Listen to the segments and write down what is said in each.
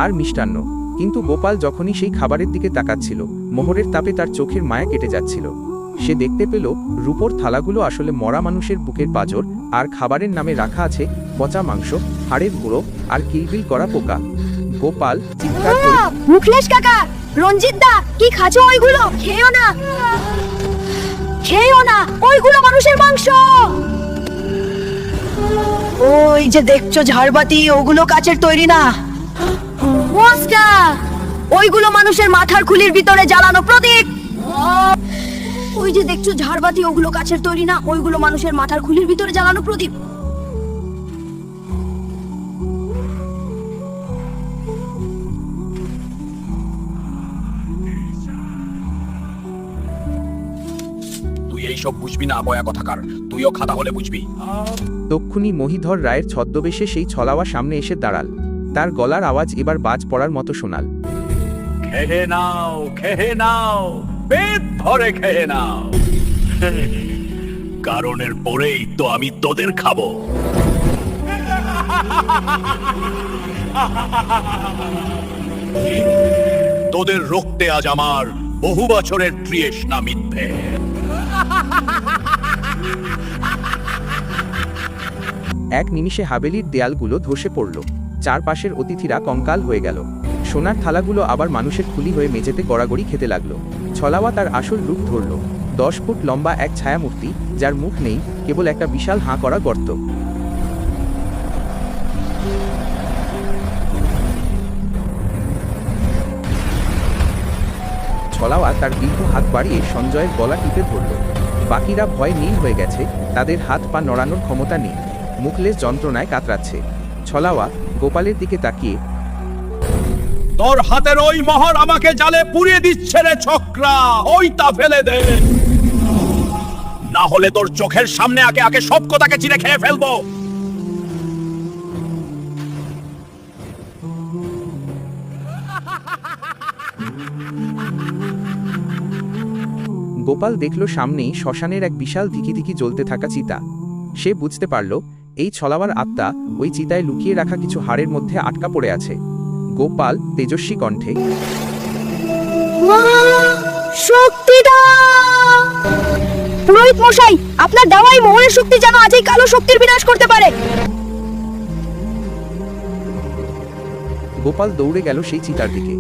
আর মিষ্টান্ন। কিন্তু গোপাল যখনই সেই খাবারের দিকে তাকাচ্ছিল, মোহরের তাপে তার চোখের মায়া কেটে যাচ্ছিল। সে দেখতে পেল রূপোর থালাগুলো আসলে মরা মানুষের বুকের পাঁজর, আর খাবারের নামে রাখা আছে পচা মাংস, হাড়ের গুঁড়ো আর কিলবিল করা পোকা। গোপাল চিৎকার করে, মুখলেশ কাকা, রঞ্জিত দা, কি খাচ্ছো ওইগুলো? খেও না, খেও না, ওইগুলো মানুষের মাংস। ওই যে দেখছো ঝাড়বাতি, ওগুলো কাচের তৈরি না। মস্কা, ওইগুলো মানুষের মাথার খুলির ভিতরে জ্বালানো প্রদীপ। ওই যে দেখছো ঝাড়বাতি, ওগুলো কাচের তৈরি না, ওইগুলো মানুষের মাথার খুলির ভিতরে জ্বালানো প্রদীপ। তুই এইসব বুঝবি না বয়া কথাকার, তুইও খাতা হলে বুঝবি। তক্ষুনি মহিধর রায়ের ছদ্মবেশে সেই ছলাওয়া সামনে এসে দাঁড়াল। তার গলার আওয়াজ এবার বাজ পড়ার মতো শোনাল। খেয়ে নাও, খেয়ে নাও, পেট ভরে খেয়ে নাও, কারণের পরেই তো আমি তোদের খাবো। তোদের রক্তে আজ আমার বহু বছরের তৃষ্ণা মিটবে। এক নিমিষে হাবেলির দেয়ালগুলো ধসে পড়ল। চারপাশের অতিথিরা কঙ্কাল হয়ে গেল। সোনার থালাগুলো আবার মানুষের খুলি হয়ে মেঝেতে গড়াগড়ি খেতে লাগলো। ছলাওয়া তার আসল রূপ ধরল। 10 ফুট লম্বা এক ছায়ামূর্তি, যার মুখ নেই, কেবল একটা বিশাল হাঁ করা গর্ত। ছলাওয়া তার দীর্ঘ হাত বাড়িয়ে সঞ্জয়ের গলা টিপে ধরল। বাকিরা ভয় নীল হয়ে গেছে, তাদের হাত পা নড়ানোর ক্ষমতা নেই। মুখলেস যন্ত্রণায় কাতরাচ্ছে। ছলাওয়া গোপালের দিকে তাকিয়ে, তোর হাতের ওই মোহর আমাকে জালে পুড়িয়ে দিচ্ছে রে ছকরা, ওইটা ফেলে দে, না হলে তোর চোখের সামনে আগে আগে সব কথাকে চিরে খেয়ে ফেলবো। গোপাল দেখল সামনেই শ্মশানের এক বিশাল ধিকি জ্বলতে থাকা চিতা। সে বুঝতে পারল এই ছলাওয়ার আত্মা ওই চিতায় লুকিয়ে রাখা কিছু হাড়ের মধ্যে আটকা পড়ে আছে। গোপাল তেজস্বী কণ্ঠে, পুরোহিত মশাই, আপনার দেওয়াই মোহরের শক্তি যেন আজই কালো শক্তির বিনাশ করতে পারে। গোপাল দৌড়ে গেল সেই চিতার দিকে।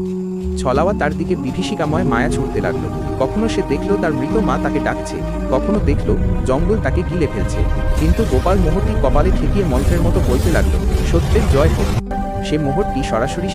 ছলাওয়া তার দিকে বিভীষিকাময় মায়া ছুটতে লাগলো। কখনো সে দেখল তার মৃত মা তাকে ডাকছে, কখনো দেখল জঙ্গল তাকে গিলে ফেলছে। কিন্তু গোপাল মোহরটি কপালে ঠেকিয়ে মন্ত্রের মতো বলতে লাগলো, সত্যের জয় হোক। সে মোহরটি সরাসরি